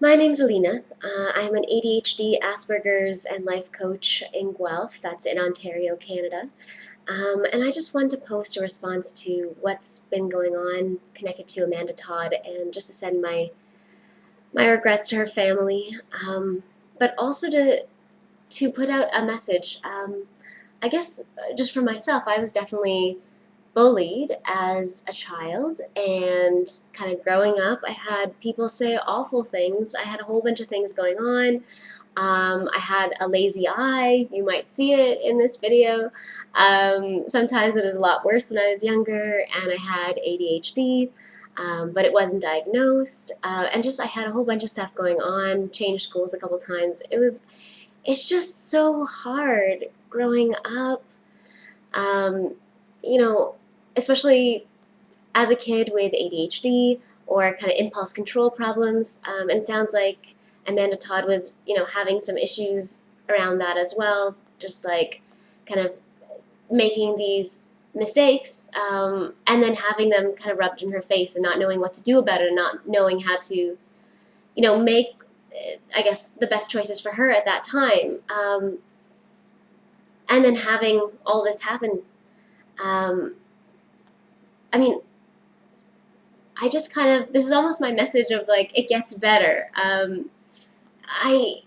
My name's Alina. I'm an ADHD, Asperger's, and life coach in Guelph. That's in Ontario, Canada. And I just wanted to post a response to what's been going on connected to Amanda Todd, and just to send my regrets to her family, but also to put out a message. I guess just for myself, I was definitely bullied as a child, and kind of growing up I had people say awful things. I had a whole bunch of things going on. I had a lazy eye. You might see it in this video. Sometimes it was a lot worse when I was younger, and I had ADHD, but it wasn't diagnosed. And just I had a whole bunch of stuff going on. Changed schools a couple times. It's just so hard growing up. Um, you know, Especially as a kid with ADHD or kind of impulse control problems. And it sounds like Amanda Todd was, having some issues around that as well, just like kind of making these mistakes, and then having them kind of rubbed in her face and not knowing what to do about it, and not knowing how to, make, I guess, the best choices for her at that time. And then having all this happen. Um, I mean, I just kind of, this is almost my message of like, it gets better. I,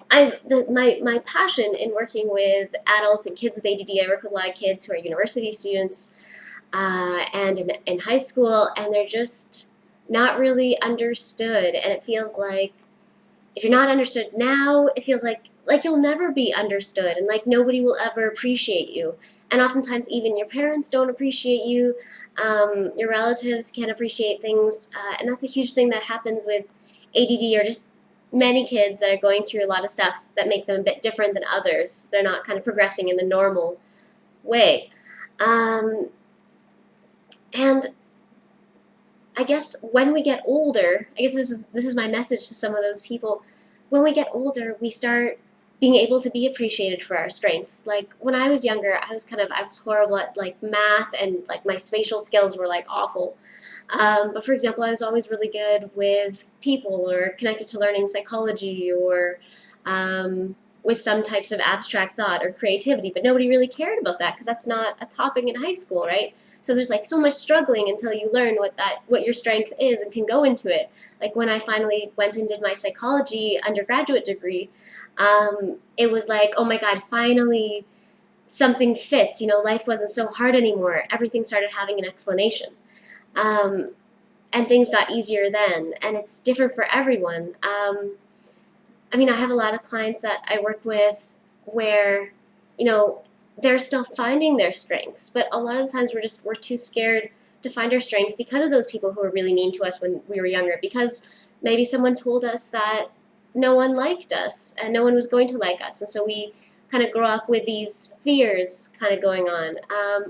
my passion in working with adults and kids with ADD, I work with a lot of kids who are university students, and in high school, and they're just not really understood. And it feels like if you're not understood now, it feels like you'll never be understood, and like nobody will ever appreciate you. And oftentimes, even your parents don't appreciate you. Your relatives can't appreciate things, and that's a huge thing that happens with ADD, or just many kids that are going through a lot of stuff that make them a bit different than others. They're not kind of progressing in the normal way. Um, and I guess when we get older, I guess this is my message to some of those people. When we get older, we start being able to be appreciated for our strengths. Like when I was younger, I was horrible at like math, and like my spatial skills were like awful. But for example, I was always really good with people, or connected to learning psychology, or with some types of abstract thought or creativity. But nobody really cared about that because that's not a topic in high school, right? So there's like so much struggling until you learn what your strength is and can go into it. Like when I finally went and did my psychology undergraduate degree, it was like, oh my God, finally something fits. Life wasn't so hard anymore. Everything started having an explanation. Um, and things got easier then, and it's different for everyone. I have a lot of clients that I work with where, you know, they're still finding their strengths, but a lot of the times we're too scared to find our strengths because of those people who were really mean to us when we were younger, because maybe someone told us that no one liked us and no one was going to like us, and so we kind of grow up with these fears kind of going on.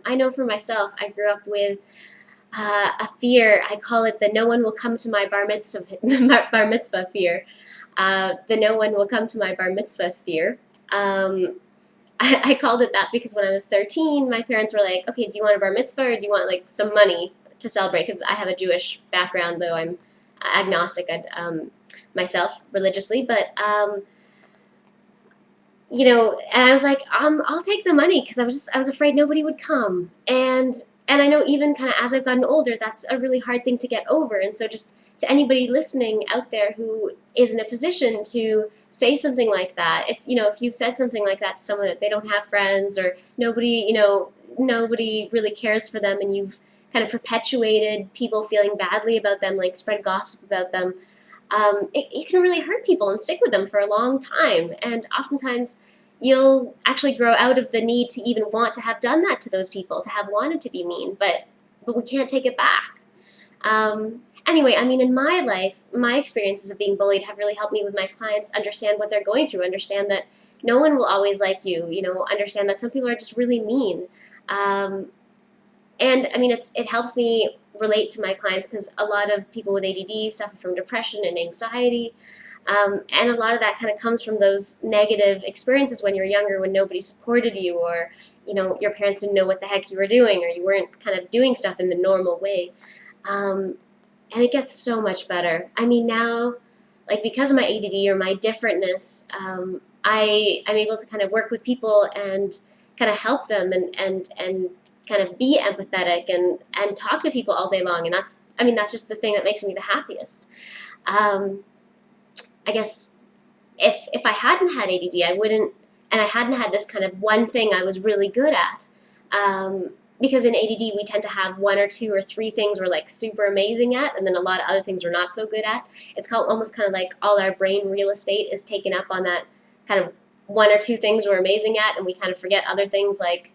I know for myself, I grew up with a fear. I call it the no one will come to my bar mitzvah, bar mitzvah fear. The no one will come to my bar mitzvah fear. I called it that because when I was 13, my parents were like, okay, do you want a bar mitzvah, or do you want like some money to celebrate? Because I have a Jewish background, though I'm agnostic myself religiously. But, and I was like, I'll take the money, because I was afraid nobody would come. And I know even kind of as I've gotten older, that's a really hard thing to get over. And so just to anybody listening out there who is in a position to say something like that, if you've said something like that to someone, that they don't have friends, or nobody really cares for them, and you've kind of perpetuated people feeling badly about them, like spread gossip about them, it can really hurt people and stick with them for a long time. And oftentimes you'll actually grow out of the need to even want to have done that to those people, to have wanted to be mean, but we can't take it back. Anyway, in my life, my experiences of being bullied have really helped me with my clients understand what they're going through, understand that no one will always like you, understand that some people are just really mean. And it helps me relate to my clients, because a lot of people with ADD suffer from depression and anxiety. And a lot of that kind of comes from those negative experiences when you were younger, when nobody supported you, or your parents didn't know what the heck you were doing, or you weren't kind of doing stuff in the normal way. And it gets so much better. Now like because of my ADD or my differentness, I'm able to kind of work with people and kind of help them and kind of be empathetic and talk to people all day long. And that's just the thing that makes me the happiest. Um, I guess if I hadn't had ADD, I wouldn't, and I hadn't had this kind of one thing I was really good at. Because in ADD, we tend to have one or two or three things we're like super amazing at, and then a lot of other things we're not so good at. It's called almost kind of like all our brain real estate is taken up on that kind of one or two things we're amazing at, and we kind of forget other things like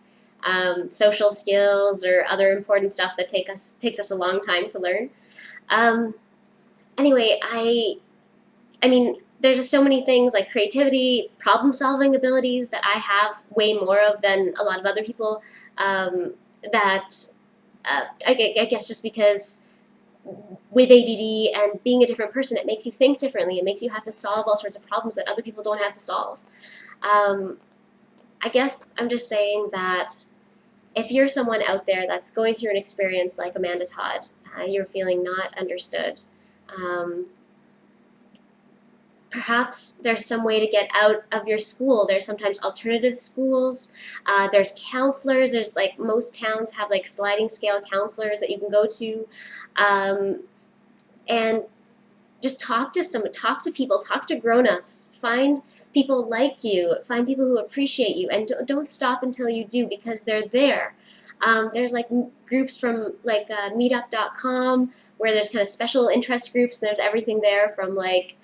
social skills or other important stuff that takes us a long time to learn. Um, anyway, I mean, there's just so many things like creativity, problem solving abilities that I have way more of than a lot of other people. That I guess just because with ADD and being a different person, it makes you think differently. It makes you have to solve all sorts of problems that other people don't have to solve. Um, I guess I'm just saying that if you're someone out there that's going through an experience like Amanda Todd, you're feeling not understood. Um, Perhaps there's some way to get out of your school. There's sometimes alternative schools. There's counselors. There's like most towns have like sliding scale counselors that you can go to, and just talk to people, talk to grown-ups, find people like you, find people who appreciate you, and don't stop until you do because they're there. There's like groups from like meetup.com where there's kind of special interest groups, and there's everything there from like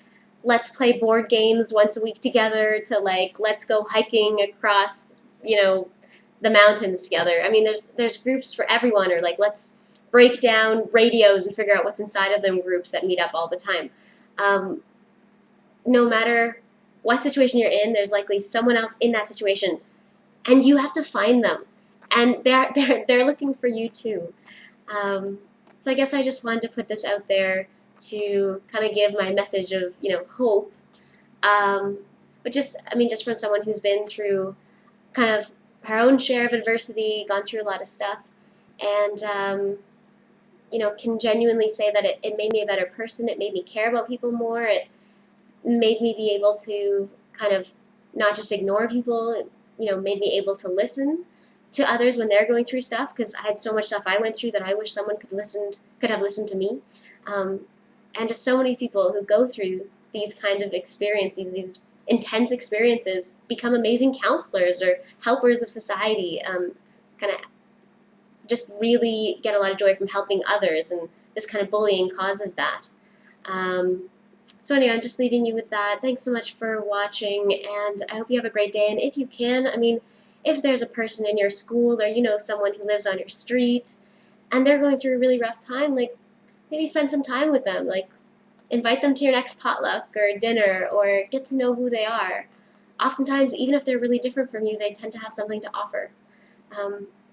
let's play board games once a week together to like let's go hiking across the mountains together. I mean, there's groups for everyone, or like let's break down radios and figure out what's inside of them groups that meet up all the time. No matter what situation you're in, there's likely someone else in that situation, and you have to find them, and they're looking for you too. So I guess I just wanted to put this out there to kind of give my message of hope, but just from someone who's been through kind of her own share of adversity, gone through a lot of stuff, and can genuinely say that it made me a better person. It made me care about people more. It made me be able to kind of not just ignore people. It, made me able to listen to others when they're going through stuff, because I had so much stuff I went through that I wish someone could have listened to me. And just so many people who go through these kinds of experiences, these intense experiences, become amazing counselors or helpers of society. Kind of just really get a lot of joy from helping others, and this kind of bullying causes that. So anyway, I'm just leaving you with that. Thanks so much for watching, and I hope you have a great day. And if you can, if there's a person in your school or someone who lives on your street and they're going through a really rough time, like maybe spend some time with them, like invite them to your next potluck or dinner, or get to know who they are. Oftentimes, even if they're really different from you, they tend to have something to offer.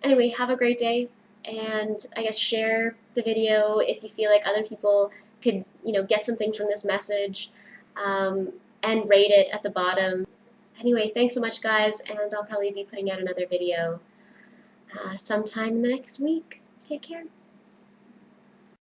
Anyway, have a great day, and I guess share the video if you feel like other people could get something from this message, and rate it at the bottom. Anyway, thanks so much, guys, and I'll probably be putting out another video sometime in the next week. Take care.